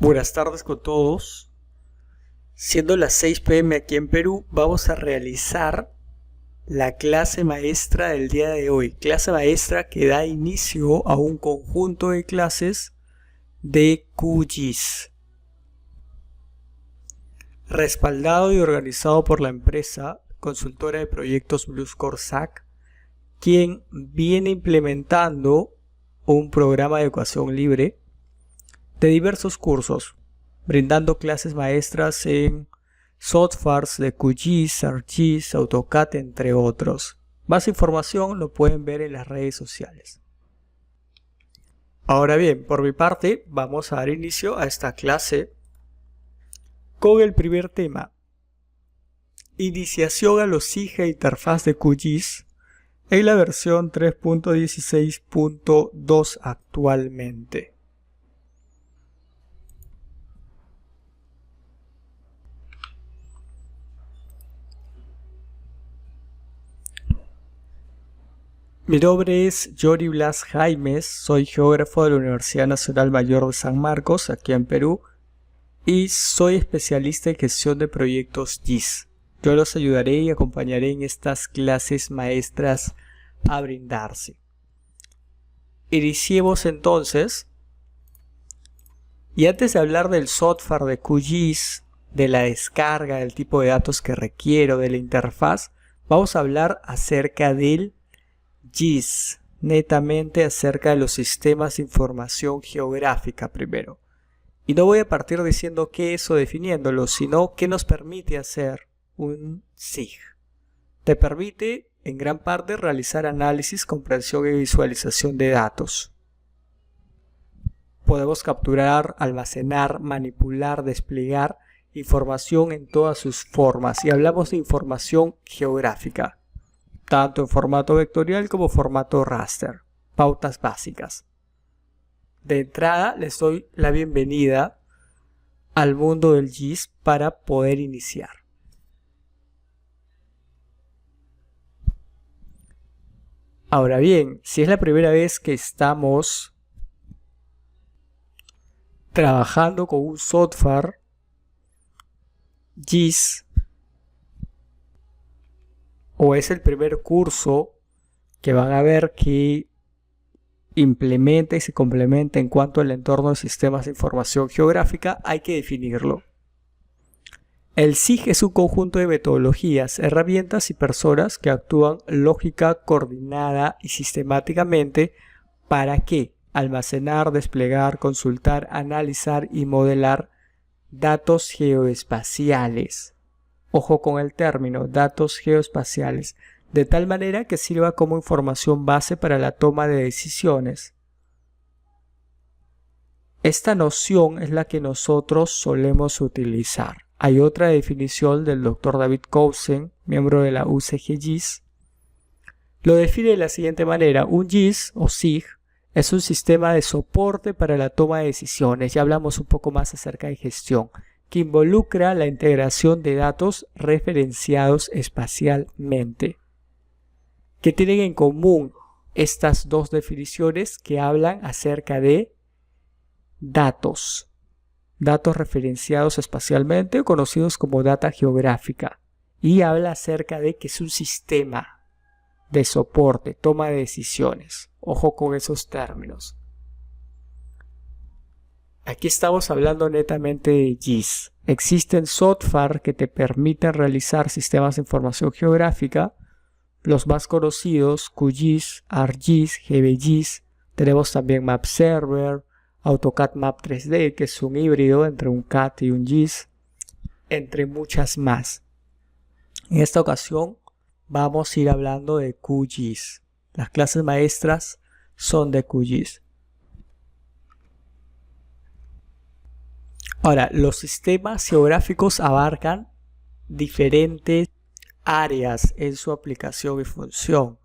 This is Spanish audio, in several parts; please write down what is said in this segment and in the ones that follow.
Buenas tardes con todos. Siendo las 6 p.m. aquí en Perú, vamos a realizar la clase maestra del día de hoy. Clase maestra que da inicio a un conjunto de clases de QGIS. Respaldado y organizado por la empresa consultora de proyectos Bluescore SAC, quien viene implementando un programa de educación libre de diversos cursos, brindando clases maestras en softwares de QGIS, ArcGIS, AutoCAD, entre otros. Más información lo pueden ver en las redes sociales. Ahora bien, por mi parte, vamos a dar inicio a esta clase con el primer tema: iniciación a los SIG e interfaz de QGIS en la versión 3.16.2 actualmente. Mi nombre es Jory Blas Jaimes, soy geógrafo de la Universidad Nacional Mayor de San Marcos, aquí en Perú, y soy especialista en gestión de proyectos GIS. Yo los ayudaré y acompañaré en estas clases maestras a brindarse. Iniciemos entonces. Y antes de hablar del software de QGIS, de la descarga, del tipo de datos que requiero, de la interfaz, vamos a hablar acerca del GIS, netamente acerca de los sistemas de información geográfica primero. Y no voy a partir diciendo qué es o definiéndolo, sino qué nos permite hacer un SIG. Te permite en gran parte realizar análisis, comprensión y visualización de datos. Podemos capturar, almacenar, manipular, desplegar información en todas sus formas, y hablamos de información geográfica, tanto en formato vectorial como formato raster. Pautas básicas. De entrada les doy la bienvenida al mundo del GIS para poder iniciar. Ahora bien, si es la primera vez que estamos trabajando con un software GIS, o es el primer curso que van a ver que implementa y se complementa en cuanto al entorno de sistemas de información geográfica, hay que definirlo. El SIG es un conjunto de metodologías, herramientas y personas que actúan lógica, coordinada y sistemáticamente para que almacenar, desplegar, consultar, analizar y modelar datos geoespaciales. Ojo con el término, datos geoespaciales, de tal manera que sirva como información base para la toma de decisiones. Esta noción es la que nosotros solemos utilizar. Hay otra definición del Dr. David Cousin, miembro de la UCG GIS. Lo define de la siguiente manera: un GIS o SIG es un sistema de soporte para la toma de decisiones. Ya hablamos un poco más acerca de gestión, que involucra la integración de datos referenciados espacialmente. ¿Qué tienen en común estas dos definiciones que hablan acerca de datos? Datos referenciados espacialmente, conocidos como data geográfica, y habla acerca de que es un sistema de soporte, toma de decisiones. Ojo con esos términos. Aquí estamos hablando netamente de GIS. Existen software que te permiten realizar sistemas de información geográfica. Los más conocidos: QGIS, ArcGIS, GBGIS. Tenemos también MapServer, AutoCAD Map 3D, que es un híbrido entre un CAD y un GIS, entre muchas más. En esta ocasión vamos a ir hablando de QGIS. Las clases maestras son de QGIS. Ahora, los sistemas geográficos abarcan diferentes áreas en su aplicación y función.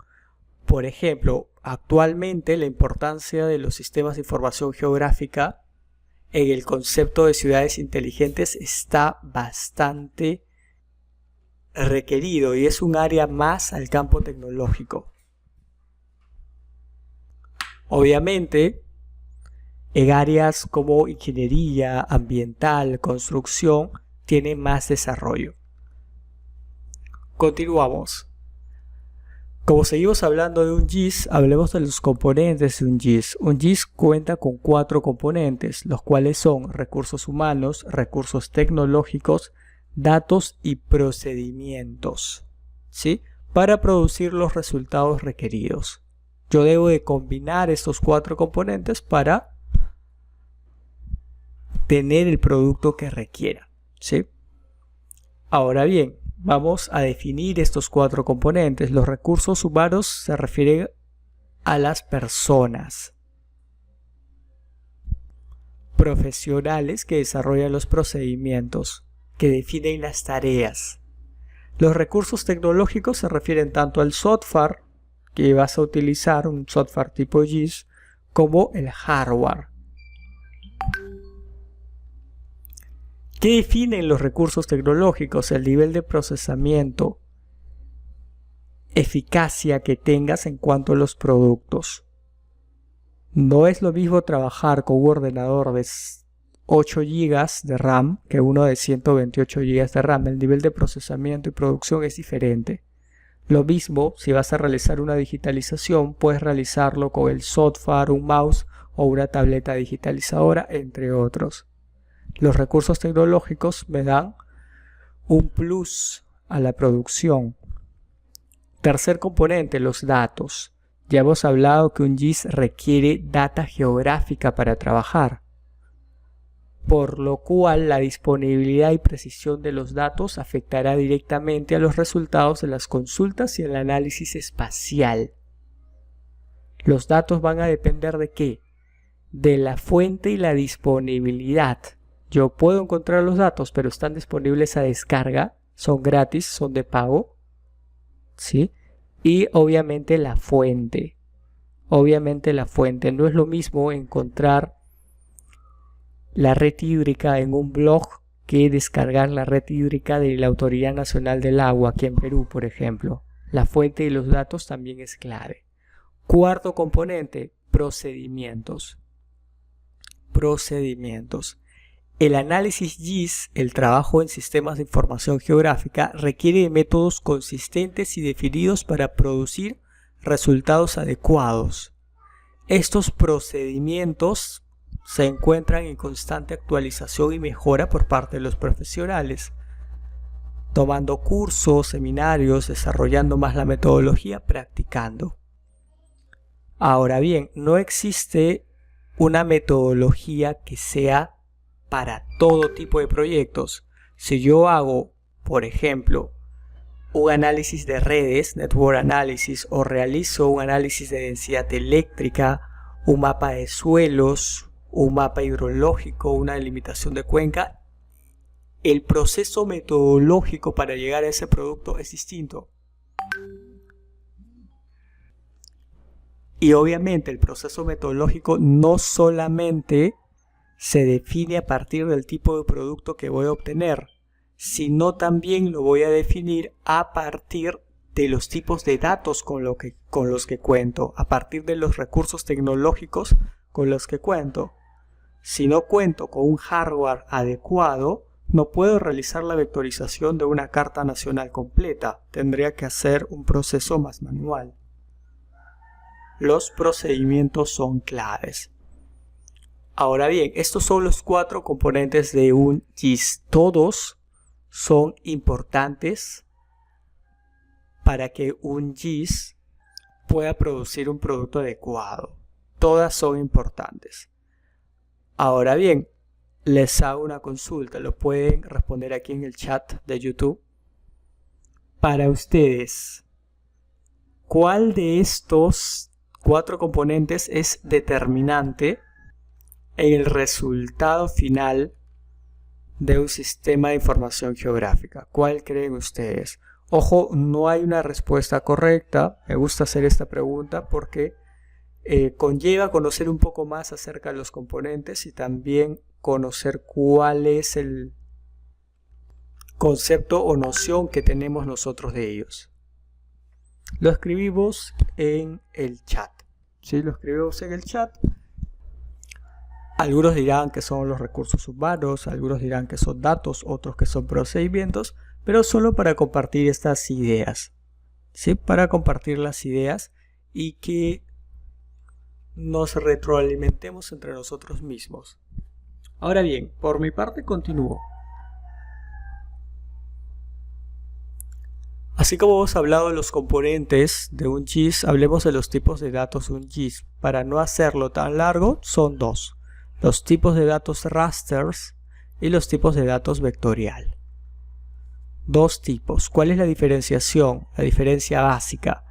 Por ejemplo, actualmente la importancia de los sistemas de información geográfica en el concepto de ciudades inteligentes está bastante requerido y es un área más al campo tecnológico. Obviamente, En áreas como ingeniería, ambiental, construcción, tiene más desarrollo. Continuamos. Como seguimos hablando de un GIS, hablemos de los componentes de un GIS. Un GIS cuenta con 4 componentes, los cuales son recursos humanos, recursos tecnológicos, datos y procedimientos, ¿sí? Para producir los resultados requeridos. Yo debo de combinar estos 4 componentes para tener el producto que requiera, ¿sí? Ahora bien, vamos a definir estos 4 componentes. Los recursos humanos se refieren a las personas profesionales que desarrollan los procedimientos, que definen las tareas. Los recursos tecnológicos se refieren tanto al software que vas a utilizar, un software tipo GIS, como el hardware. ¿Qué definen los recursos tecnológicos? El nivel de procesamiento, eficacia que tengas en cuanto a los productos. No es lo mismo trabajar con un ordenador de 8 GB de RAM que uno de 128 GB de RAM. El nivel de procesamiento y producción es diferente. Lo mismo, si vas a realizar una digitalización, puedes realizarlo con el software, un mouse o una tableta digitalizadora, entre otros. Los recursos tecnológicos me dan un plus a la producción. Tercer componente, los datos. Ya hemos hablado que un GIS requiere data geográfica para trabajar, por lo cual la disponibilidad y precisión de los datos afectará directamente a los resultados de las consultas y el análisis espacial. Los datos van a depender ¿de qué? De la fuente y la disponibilidad. Yo puedo encontrar los datos, pero están disponibles a descarga, son gratis, son de pago, ¿sí? Y obviamente la fuente. Obviamente la fuente. No es lo mismo encontrar la red hídrica en un blog que descargar la red hídrica de la Autoridad Nacional del Agua, aquí en Perú, por ejemplo. La fuente y los datos también es clave. Cuarto componente, procedimientos. Procedimientos. El análisis GIS, el trabajo en sistemas de información geográfica, requiere de métodos consistentes y definidos para producir resultados adecuados. Estos procedimientos se encuentran en constante actualización y mejora por parte de los profesionales, tomando cursos, seminarios, desarrollando más la metodología, practicando. Ahora bien, no existe una metodología que sea para todo tipo de proyectos. Si yo hago, por ejemplo, un análisis de redes, network analysis, o realizo un análisis de densidad eléctrica, un mapa de suelos, un mapa hidrológico, una delimitación de cuenca, el proceso metodológico para llegar a ese producto es distinto. Y obviamente el proceso metodológico no solamente se define a partir del tipo de producto que voy a obtener, sino también lo voy a definir a partir de los tipos de datos con los que cuento, a partir de los recursos tecnológicos con los que cuento. Si no cuento con un hardware adecuado, no puedo realizar la vectorización de una carta nacional completa. Tendría que hacer un proceso más manual. Los procedimientos son claves. Ahora bien, estos son los 4 componentes de un GIS. Todos son importantes para que un GIS pueda producir un producto adecuado. Todas son importantes. Ahora bien, les hago una consulta. Lo pueden responder aquí en el chat de YouTube. Para ustedes, ¿cuál de estos 4 componentes es determinante en el resultado final de un sistema de información geográfica? ¿Cuál creen ustedes? Ojo, no hay una respuesta correcta. Me gusta hacer esta pregunta porque conlleva conocer un poco más acerca de los componentes y también conocer cuál es el concepto o noción que tenemos nosotros de ellos. Lo escribimos en el chat. ¿Sí? Lo escribimos en el chat. Algunos dirán que son los recursos humanos, algunos dirán que son datos, otros que son procedimientos, pero solo para compartir estas ideas, ¿sí? Para compartir las ideas y que nos retroalimentemos entre nosotros mismos. Ahora bien, por mi parte continúo. Así como hemos hablado de los componentes de un GIS, hablemos de los tipos de datos de un GIS. Para no hacerlo tan largo, son dos: los tipos de datos rasters y los tipos de datos vectorial. Dos tipos. ¿Cuál es la diferenciación? La diferencia básica.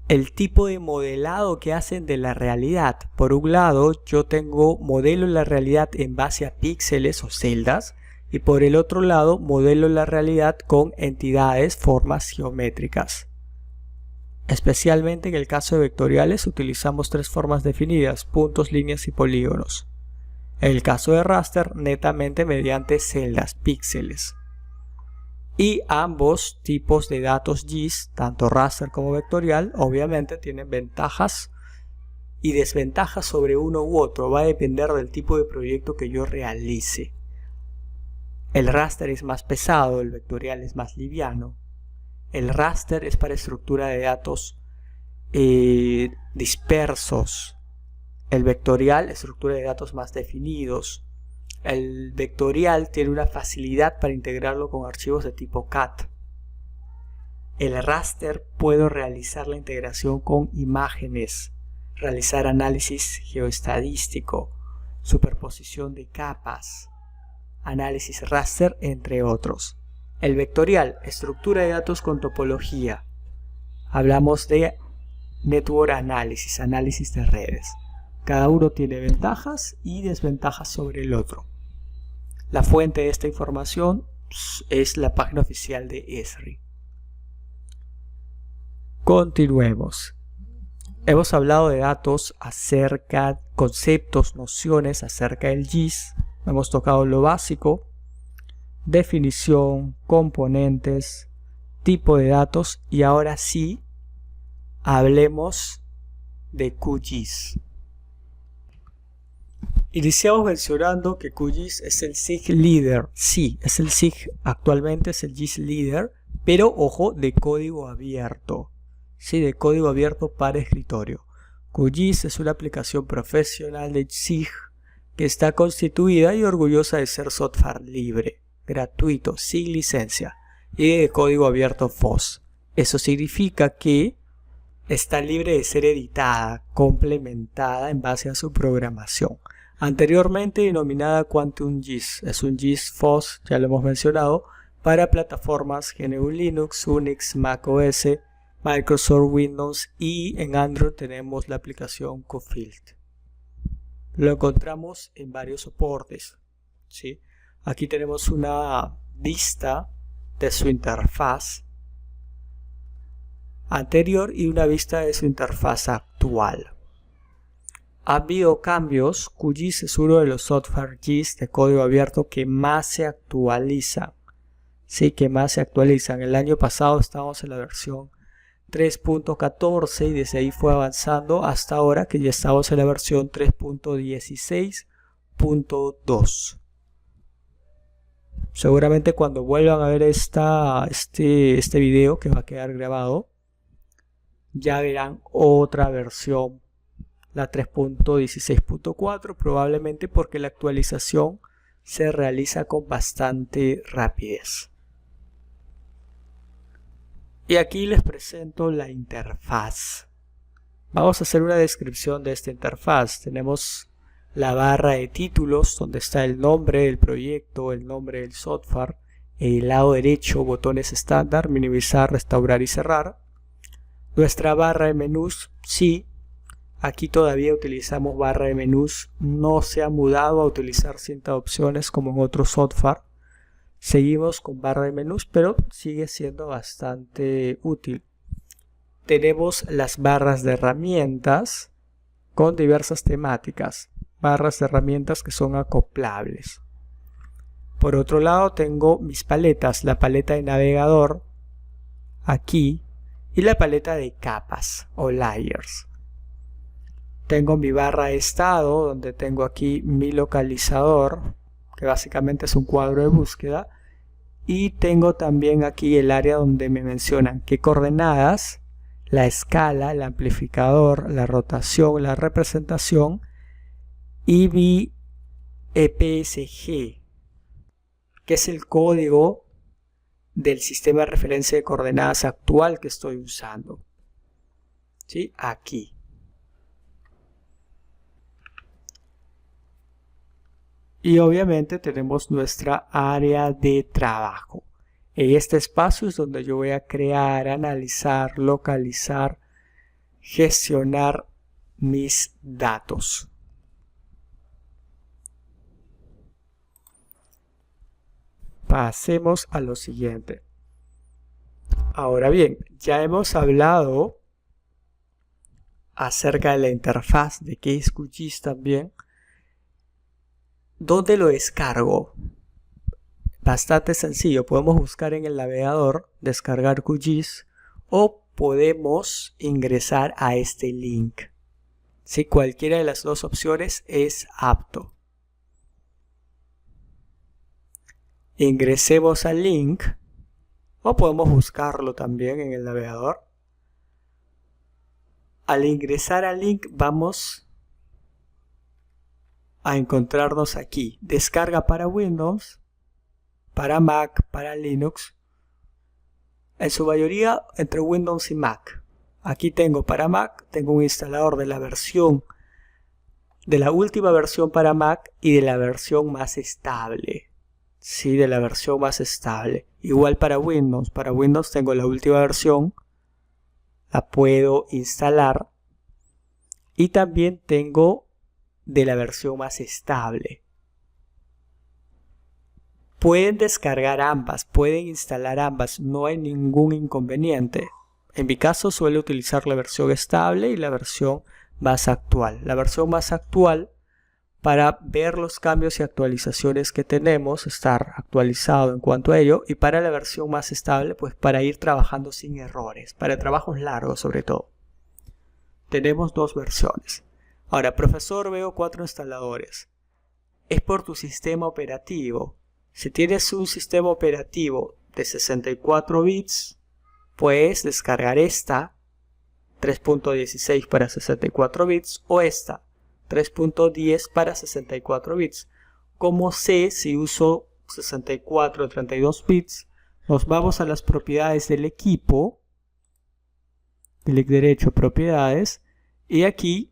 El tipo de modelado que hacen de la realidad. Por un lado, yo tengo modelo la realidad en base a píxeles o celdas, y por el otro lado, modelo la realidad con entidades, formas geométricas. Especialmente en el caso de vectoriales utilizamos tres formas definidas: puntos, líneas y polígonos. En el caso de raster, netamente mediante celdas, píxeles. Y ambos tipos de datos GIS, tanto raster como vectorial, obviamente tienen ventajas y desventajas sobre uno u otro. Va a depender del tipo de proyecto que yo realice. El raster es más pesado, el vectorial es más liviano. El raster es para estructura de datos dispersos. El vectorial, estructura de datos más definidos. El vectorial tiene una facilidad para integrarlo con archivos de tipo CAT. El raster puedo realizar la integración con imágenes, realizar análisis geoestadístico, superposición de capas, análisis raster, entre otros. El vectorial, estructura de datos con topología. Hablamos de network análisis, análisis de redes. Cada uno tiene ventajas y desventajas sobre el otro. La fuente de esta información es la página oficial de Esri. Continuemos. Hemos hablado de datos acerca, conceptos, nociones acerca del GIS. Hemos tocado lo básico: definición, componentes, tipo de datos, y ahora sí hablemos de QGIS. Iniciamos mencionando que QGIS es el SIG líder. Sí, es el SIG, actualmente es el GIS líder, pero ojo, de código abierto. Sí, de código abierto para escritorio. QGIS es una aplicación profesional de SIG que está constituida y orgullosa de ser software libre, gratuito, sin licencia y de código abierto FOSS. Eso significa que está libre de ser editada, complementada en base a su programación. Anteriormente denominada Quantum GIS, es un GIS FOSS, ya lo hemos mencionado, para plataformas GNU Linux, Unix, Mac OS, Microsoft Windows, y en Android tenemos la aplicación Cofield. Lo encontramos en varios soportes, ¿sí? Aquí tenemos una vista de su interfaz anterior y una vista de su interfaz actual. Ha habido cambios. QGIS es uno de los software GIS de código abierto que más se actualizan. Sí, que más se actualizan. El año pasado estábamos en la versión 3.14 y desde ahí fue avanzando hasta ahora que ya estamos en la versión 3.16.2. Seguramente cuando vuelvan a ver este video que va a quedar grabado, ya verán otra versión, la 3.16.4, probablemente porque la actualización se realiza con bastante rapidez. Y aquí les presento la interfaz. Vamos a hacer una descripción de esta interfaz. Tenemos la barra de títulos, donde está el nombre del proyecto, el nombre del software. El lado derecho, botones estándar, minimizar, restaurar y cerrar. Nuestra barra de menús, sí, aquí todavía utilizamos barra de menús. No se ha mudado a utilizar ciertas opciones como en otro software. Seguimos con barra de menús, pero sigue siendo bastante útil. Tenemos las barras de herramientas con diversas temáticas. Barras de herramientas que son acoplables. Por otro lado tengo mis paletas, la paleta de navegador aquí y la paleta de capas o layers. Tengo mi barra de estado, donde tengo aquí mi localizador, que básicamente es un cuadro de búsqueda. Y tengo también aquí el área donde me mencionan qué coordenadas, la escala, el amplificador, la rotación, la representación y mi EPSG, que es el código del sistema de referencia de coordenadas actual que estoy usando. ¿Sí? Aquí. Y obviamente tenemos nuestra área de trabajo. En este espacio es donde yo voy a crear, analizar, localizar, gestionar mis datos. Pasemos a lo siguiente. Ahora bien, ya hemos hablado acerca de la interfaz de qué es QGIS también. ¿Dónde lo descargo? Bastante sencillo. Podemos buscar en el navegador, descargar QGIS, o podemos ingresar a este link. Si cualquiera de las dos opciones es apto. Ingresemos al link, o podemos buscarlo también en el navegador. Al ingresar al link vamos a encontrarnos aquí. Descarga para Windows, para Mac, para Linux. En su mayoría entre Windows y Mac. Aquí tengo para Mac, tengo un instalador de la versión, de la última versión para Mac y de la versión más estable. Sí, de la versión más estable. Igual para Windows tengo la última versión, la puedo instalar. Y también tengo de la versión más estable. Pueden descargar ambas, pueden instalar ambas, no hay ningún inconveniente. En mi caso suelo utilizar la versión estable y la versión más actual. La versión más actual para ver los cambios y actualizaciones que tenemos, estar actualizado en cuanto a ello, y para la versión más estable, pues para ir trabajando sin errores, para trabajos largos sobre todo. Tenemos dos versiones. Ahora, profesor, veo 4 instaladores. Es por tu sistema operativo. Si tienes un sistema operativo de 64 bits, puedes descargar esta 3.16 para 64 bits o esta 3.10 para 64 bits. Como sé si uso 64 o 32 bits, nos vamos a las propiedades del equipo, clic derecho, propiedades, y aquí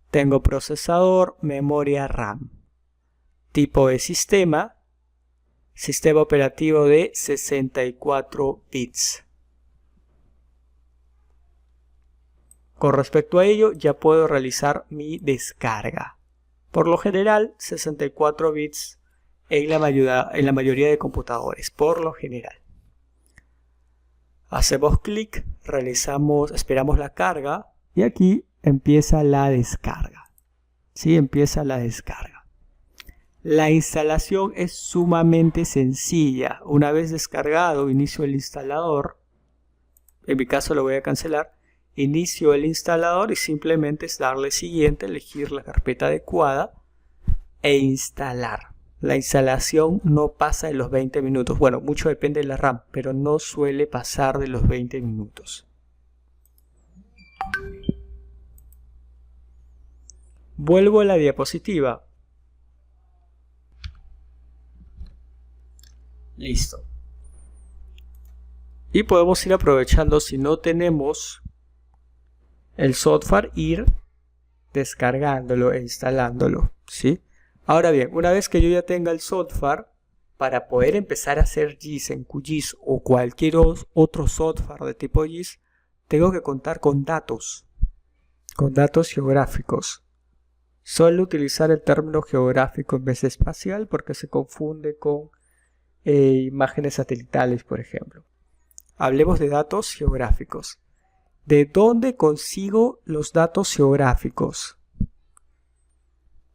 tengo procesador, memoria RAM, tipo de sistema, sistema operativo de 64 bits. Con respecto a ello, ya puedo realizar mi descarga. Por lo general, 64 bits en la mayoría de computadores, por lo general. Hacemos clic, esperamos la carga y aquí empieza la descarga. ¿Sí? Empieza la descarga. La instalación es sumamente sencilla. Una vez descargado, inicio el instalador. En mi caso lo voy a cancelar. Inicio el instalador y simplemente es darle siguiente, elegir la carpeta adecuada e instalar. La instalación no pasa de los 20 minutos. Bueno, mucho depende de la RAM, pero no suele pasar de los 20 minutos. Vuelvo a la diapositiva. Listo. Y podemos ir aprovechando, si no tenemos el software, ir descargándolo e instalándolo, ¿sí? Ahora bien, una vez que yo ya tenga el software, para poder empezar a hacer GIS en QGIS o cualquier otro software de tipo GIS, tengo que contar con datos geográficos. Suelo utilizar el término geográfico en vez de espacial porque se confunde con imágenes satelitales, por ejemplo. Hablemos de datos geográficos. ¿De dónde consigo los datos geográficos?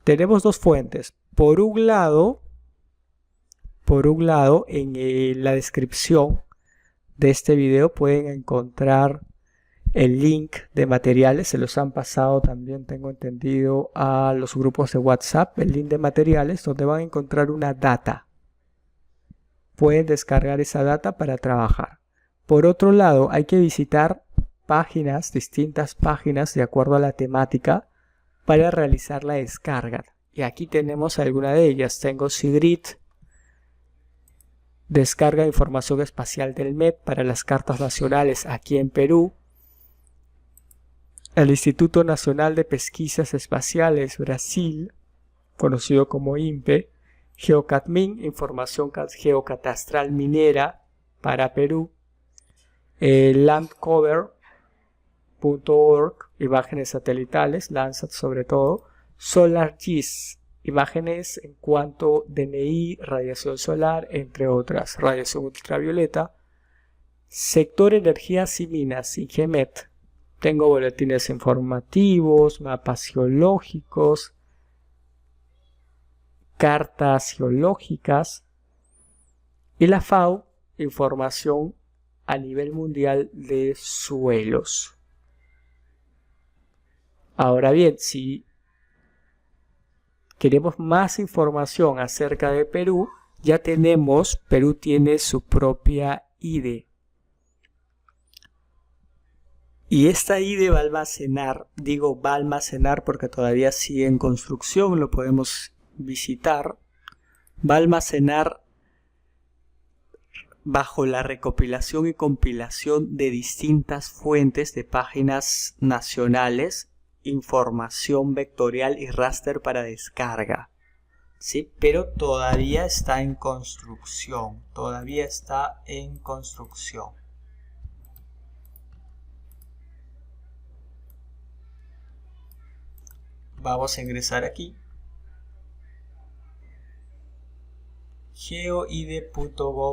Tenemos dos fuentes. Por un lado, en la descripción de este video pueden encontrar el link de materiales, se los han pasado también, tengo entendido, a los grupos de WhatsApp, el link de materiales donde van a encontrar una data. Pueden descargar esa data para trabajar. Por otro lado, hay que visitar páginas, distintas páginas de acuerdo a la temática para realizar la descarga. Y aquí tenemos alguna de ellas. Tengo SIGRID, descarga de información espacial del MET para las cartas nacionales aquí en Perú. El Instituto Nacional de Pesquisas Espaciales Brasil, conocido como INPE. GeoCatMin, información geocatastral minera para Perú. Landcover.org, imágenes satelitales, Landsat sobre todo. SolarGIS, imágenes en cuanto DNI, radiación solar, entre otras, radiación ultravioleta. Sector Energías y Minas, IGEMET. Tengo boletines informativos, mapas geológicos, cartas geológicas. Y la FAO, información a nivel mundial de suelos. Ahora bien, si queremos más información acerca de Perú, ya tenemos, Perú tiene su propia IDE. Y esta IDE va a almacenar, digo va a almacenar porque todavía sigue en construcción, lo podemos visitar, va a almacenar bajo la recopilación y compilación de distintas fuentes de páginas nacionales, información vectorial y raster para descarga. ¿Sí? Pero todavía está en construcción, Vamos a ingresar aquí. geoide.gov.p.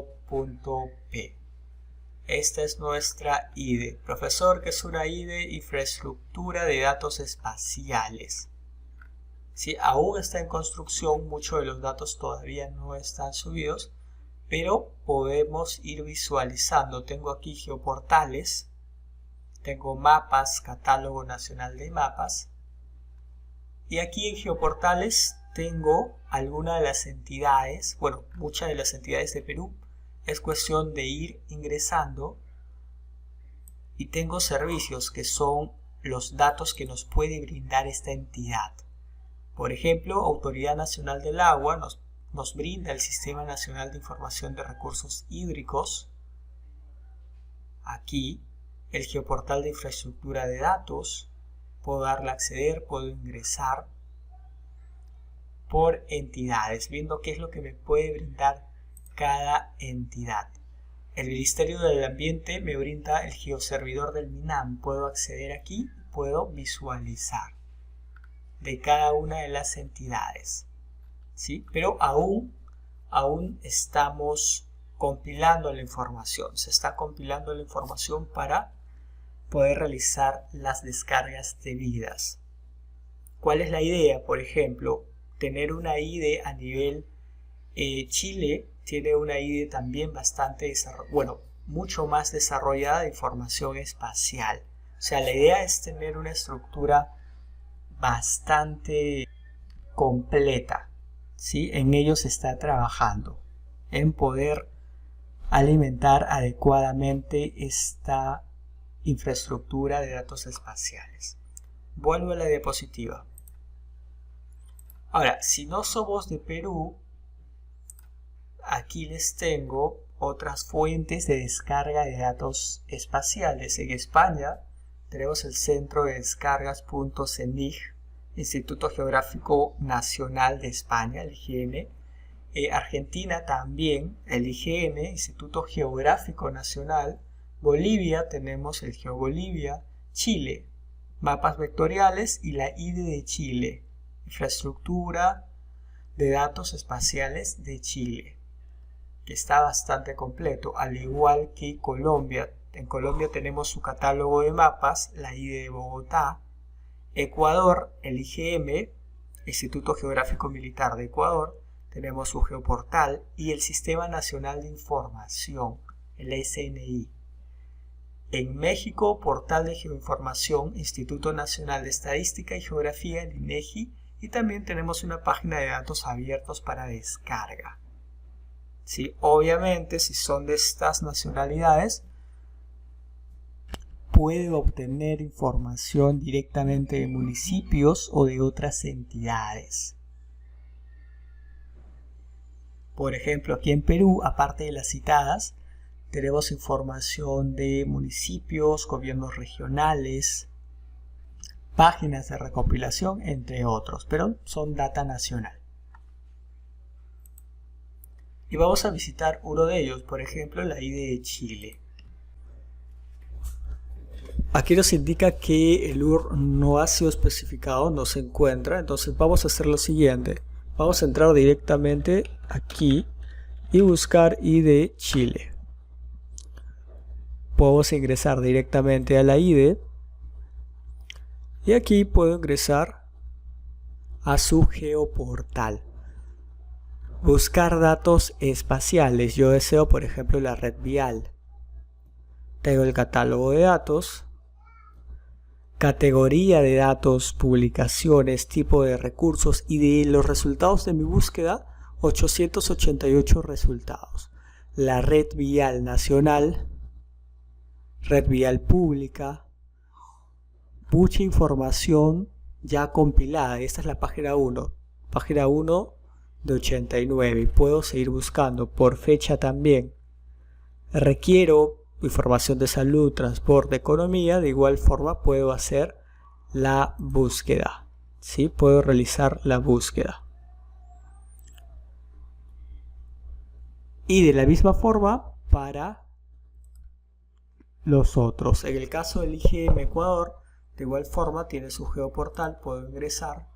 Esta es nuestra IDE. Profesor, ¿qué es una IDE? Infraestructura de datos espaciales. Sí, aún está en construcción, muchos de los datos todavía no están subidos, pero podemos ir visualizando. Tengo aquí geoportales, tengo mapas, catálogo nacional de mapas, y aquí en geoportales tengo algunas de las entidades, bueno, muchas de las entidades de Perú. Es cuestión de ir ingresando y tengo servicios que son los datos que nos puede brindar esta entidad. Por ejemplo, Autoridad Nacional del Agua nos brinda el Sistema Nacional de Información de Recursos Hídricos. Aquí, el geoportal de infraestructura de datos. Puedo darle a acceder, puedo ingresar por entidades, viendo qué es lo que me puede brindar cada entidad. El Ministerio del Ambiente me brinda el geoservidor del MINAM. Puedo acceder aquí, puedo visualizar de cada una de las entidades. ¿Sí? Pero aún estamos compilando la información. Se está compilando la información para poder realizar las descargas debidas. ¿Cuál es la idea? Por ejemplo, tener una IDE a nivel Chile tiene una IDE también mucho más desarrollada de información espacial. O sea, la idea es tener una estructura bastante completa, ¿sí? En ello se está trabajando, en poder alimentar adecuadamente esta infraestructura de datos espaciales. Vuelvo a la diapositiva. Ahora, si no somos de Perú, aquí les tengo otras fuentes de descarga de datos espaciales. En España tenemos el Centro de Descargas.CENIG, Instituto Geográfico Nacional de España, el IGN. Argentina también, el IGN, Instituto Geográfico Nacional. Bolivia tenemos el GeoBolivia. Chile, mapas vectoriales y la IDE de Chile, infraestructura de datos espaciales de Chile, que está bastante completo, al igual que Colombia. En Colombia tenemos su catálogo de mapas, la IDE de Bogotá. Ecuador, el IGM, Instituto Geográfico Militar de Ecuador, tenemos su geoportal y el Sistema Nacional de Información, el SNI. En México, Portal de Geoinformación, Instituto Nacional de Estadística y Geografía, el INEGI, y también tenemos una página de datos abiertos para descarga. Sí, obviamente, si son de estas nacionalidades, puede obtener información directamente de municipios o de otras entidades. Por ejemplo, aquí en Perú, aparte de las citadas, tenemos información de municipios, gobiernos regionales, páginas de recopilación, entre otros, pero son data nacional. Y vamos a visitar uno de ellos, por ejemplo, la IDE de Chile. Aquí nos indica que el URL no ha sido especificado, no se encuentra, entonces vamos a hacer lo siguiente. Vamos a entrar directamente aquí y buscar IDE Chile. Podemos ingresar directamente a la IDE y aquí puedo ingresar a su geoportal. Buscar datos espaciales. Yo deseo, por ejemplo, la red vial. Tengo el catálogo de datos, categoría de datos, publicaciones, tipo de recursos y de los resultados de mi búsqueda, 888 resultados. La red vial nacional, red vial pública, mucha información ya compilada. Esta es la página 1. Página 1 de 89. Puedo seguir buscando por fecha también. Requiero información de salud, transporte, economía. De igual forma puedo hacer la búsqueda. ¿Sí? Puedo realizar la búsqueda. Y de la misma forma para los otros. En el caso del IGM Ecuador, de igual forma tiene su geoportal. Puedo ingresar.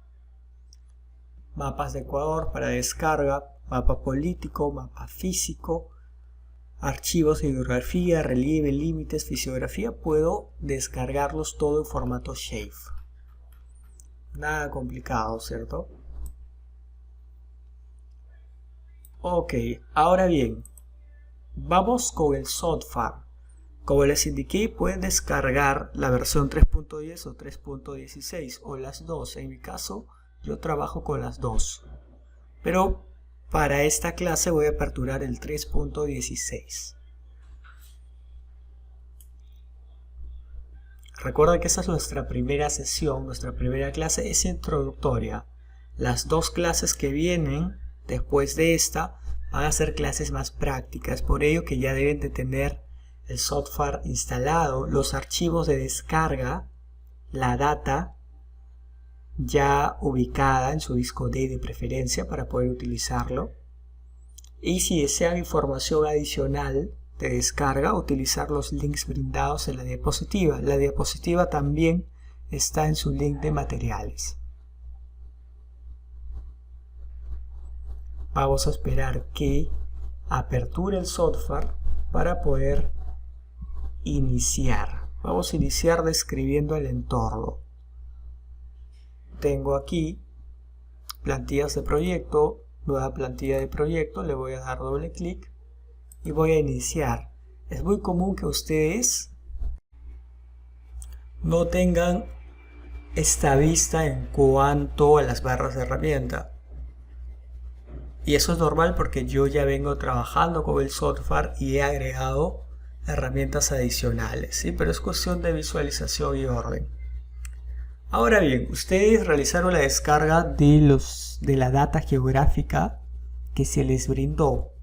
Mapas de Ecuador para descarga, mapa político, mapa físico, archivos de hidrografía, relieve, límites, fisiografía. Puedo descargarlos todo en formato SHAVE. Nada complicado, ¿cierto? Ok, ahora bien, vamos con el software. Como les indiqué, pueden descargar la versión 3.10 o 3.16 o las dos. En mi caso, yo trabajo con las dos. Pero para esta clase voy a aperturar el 3.16. Recuerda que esta es nuestra primera sesión, nuestra primera clase es introductoria. Las dos clases que vienen después de esta van a ser clases más prácticas. Por ello que ya deben de tener el software instalado, los archivos de descarga, la data ya ubicada en su disco D de preferencia para poder utilizarlo. Y si desean información adicional de descarga, utilizar los links brindados en la diapositiva. La diapositiva también está en su link de materiales. Vamos a esperar que aperture el software para poder iniciar. Vamos a iniciar describiendo el entorno. Tengo aquí plantillas de proyecto, nueva plantilla de proyecto, le voy a dar doble clic y voy a iniciar. Es muy común que ustedes no tengan esta vista en cuanto a las barras de herramienta. Y eso es normal porque yo ya vengo trabajando con el software y he agregado herramientas adicionales, ¿sí? Pero es cuestión de visualización y orden. Ahora bien, ustedes realizaron la descarga de la data geográfica que se les brindó.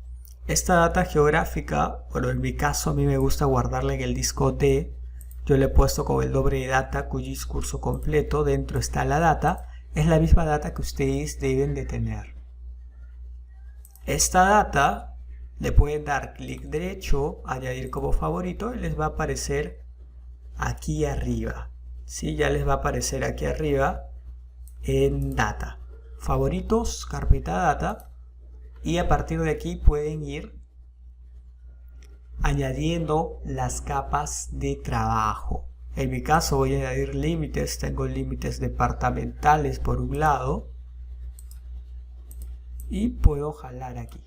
Esta data geográfica, bueno, en mi caso a mí me gusta guardarla en el disco D. Yo le he puesto como el nombre de data QGIS curso completo. Dentro está la data. Es la misma data que ustedes deben de tener. Esta data le pueden dar clic derecho, añadir como favorito y les va a aparecer aquí arriba. ¿Sí? Ya les va a aparecer aquí arriba en data. Favoritos, carpeta data. Y a partir de aquí pueden ir añadiendo las capas de trabajo. En mi caso voy a añadir límites. Tengo límites departamentales por un lado. Y puedo jalar aquí.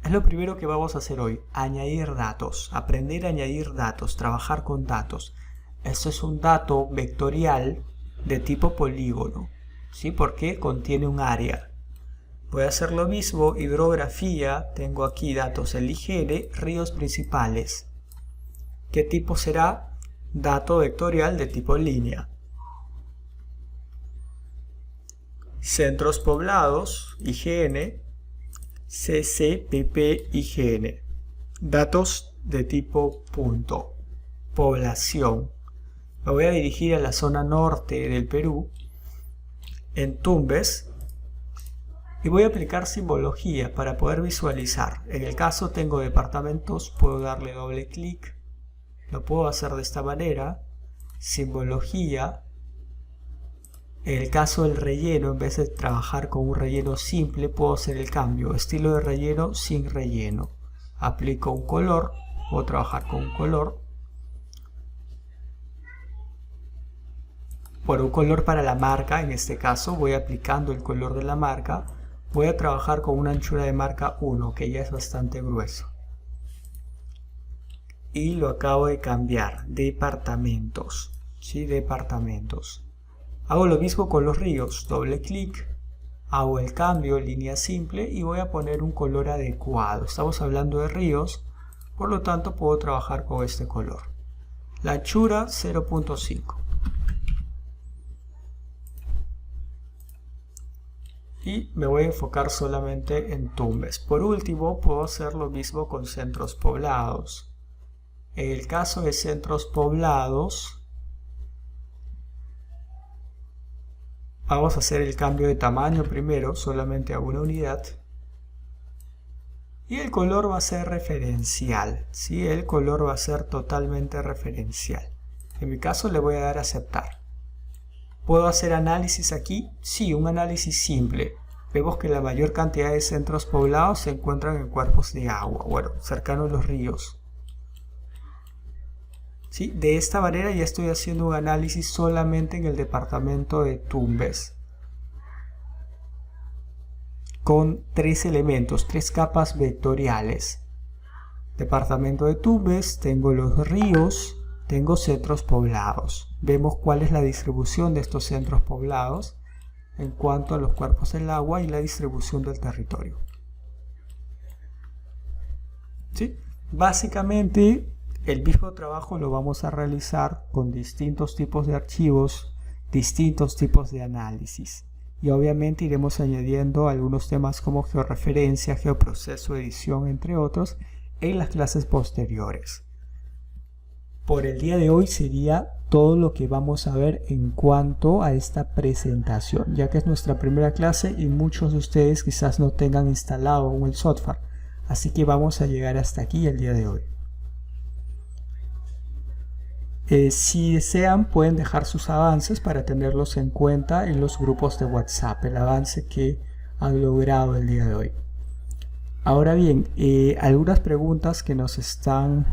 Es lo primero que vamos a hacer hoy, añadir datos, aprender a añadir datos, trabajar con datos. Esto es un dato vectorial de tipo polígono, ¿sí? Porque contiene un área. Voy a hacer lo mismo, hidrografía, tengo aquí datos el IGN, ríos principales. ¿Qué tipo será? Dato vectorial de tipo línea. Centros poblados, IGN, CCPP, IGN. Datos de tipo punto. Población. Me voy a dirigir a la zona norte del Perú, en Tumbes, y voy a aplicar simbología para poder visualizar. En el caso tengo departamentos, puedo darle doble clic, lo puedo hacer de esta manera, simbología. En el caso del relleno, en vez de trabajar con un relleno simple, puedo hacer el cambio, estilo de relleno sin relleno. Aplico un color, puedo trabajar con un color. Por un color para la marca, en este caso voy aplicando el color de la marca. Voy a trabajar con una anchura de marca 1, que ya es bastante grueso. Y lo acabo de cambiar, departamentos, ¿sí? Departamentos. Hago lo mismo con los ríos, doble clic, hago el cambio, línea simple y voy a poner un color adecuado. Estamos hablando de ríos, por lo tanto puedo trabajar con este color. La anchura 0.5. Y me voy a enfocar solamente en Tumbes. Por último, puedo hacer lo mismo con centros poblados. En el caso de centros poblados, vamos a hacer el cambio de tamaño primero, solamente a una unidad. Y el color va a ser referencial, ¿sí? El color va a ser totalmente referencial. En mi caso le voy a dar a aceptar. ¿Puedo hacer análisis aquí? Sí, un análisis simple. Vemos que la mayor cantidad de centros poblados se encuentran en cuerpos de agua, bueno, cercanos a los ríos. ¿Sí? De esta manera ya estoy haciendo un análisis solamente en el departamento de Tumbes, con 3 elementos, 3 capas vectoriales. Departamento de Tumbes, tengo los ríos, tengo centros poblados. Vemos cuál es la distribución de estos centros poblados en cuanto a los cuerpos del agua y la distribución del territorio. ¿Sí? Básicamente el mismo trabajo lo vamos a realizar con distintos tipos de archivos, distintos tipos de análisis. Y obviamente iremos añadiendo algunos temas como georreferencia, geoproceso, edición, entre otros, en las clases posteriores. Por el día de hoy sería todo lo que vamos a ver en cuanto a esta presentación, ya que es nuestra primera clase y muchos de ustedes quizás no tengan instalado aún el software. Así que vamos a llegar hasta aquí el día de hoy. Si desean pueden dejar sus avances para tenerlos en cuenta en los grupos de WhatsApp, el avance que han logrado el día de hoy. Ahora bien, algunas preguntas que nos están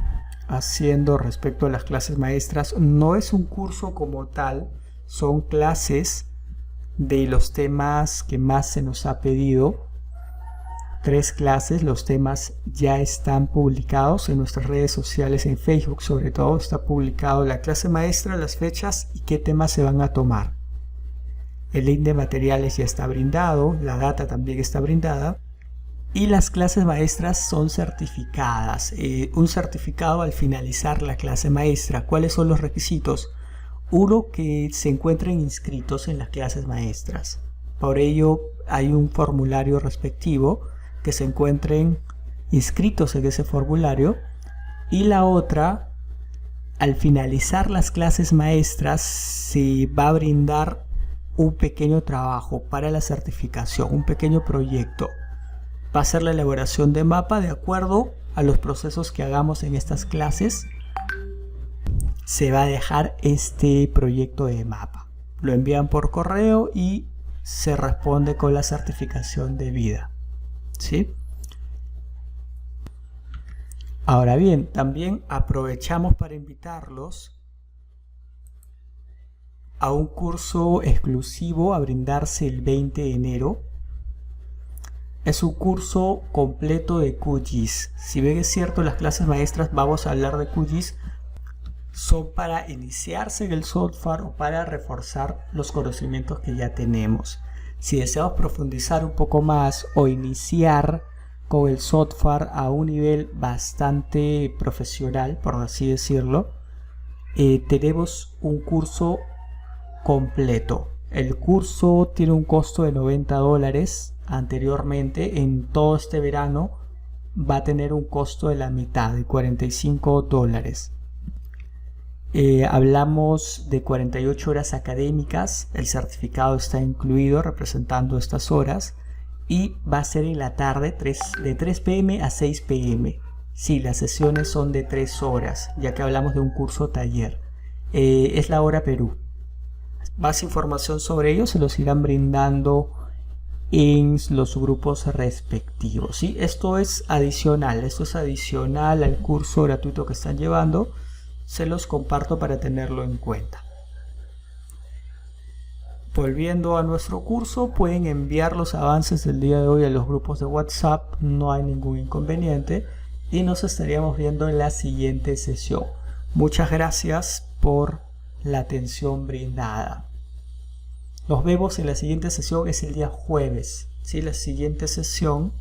haciendo respecto a las clases maestras. No es un curso como tal, son clases de los temas que más se nos ha pedido. 3 clases, los temas ya están publicados en nuestras redes sociales, en Facebook sobre todo está publicado la clase maestra, las fechas y qué temas se van a tomar. El link de materiales ya está brindado, la data también está brindada y las clases maestras son certificadas. Un certificado al finalizar la clase maestra. ¿Cuáles son los requisitos? Uno, que se encuentren inscritos en las clases maestras. Por ello hay un formulario respectivo, que se encuentren inscritos en ese formulario. Y la otra, al finalizar las clases maestras se va a brindar un pequeño trabajo para la certificación, un pequeño proyecto. Va a ser la elaboración de mapa de acuerdo a los procesos que hagamos en estas clases. Se va a dejar este proyecto de mapa. Lo envían por correo y se responde con la certificación debida. ¿Sí? Ahora bien, también aprovechamos para invitarlos a un curso exclusivo a brindarse el 20 de enero. es un curso completo de QGIS. Si bien es cierto, las clases maestras vamos a hablar de QGIS, son para iniciarse en el software o para reforzar los conocimientos que ya tenemos. Si deseamos profundizar un poco más o iniciar con el software a un nivel bastante profesional, por así decirlo, tenemos un curso completo. El curso tiene un costo de $90. Anteriormente, en todo este verano, va a tener un costo de la mitad, de $45. Hablamos de 48 horas académicas, el certificado está incluido representando estas horas y va a ser en la tarde de 3 p.m. a 6 p.m. Sí, las sesiones son de 3 horas, ya que hablamos de un curso taller. Es la hora Perú. Más información sobre ello se los irán brindando en los grupos respectivos, ¿sí? Esto es adicional al curso gratuito que están llevando. Se los comparto para tenerlo en cuenta. Volviendo a nuestro curso, pueden enviar los avances del día de hoy a los grupos de WhatsApp, no hay ningún inconveniente, y nos estaríamos viendo en la siguiente sesión. Muchas gracias por la atención brindada. Nos vemos en la siguiente sesión, es el día jueves. ¿Sí? La siguiente sesión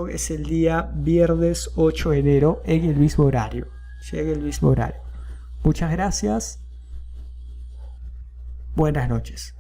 es el día viernes 8 de enero en el mismo horario. Sí, en el mismo horario. Muchas gracias. Buenas noches.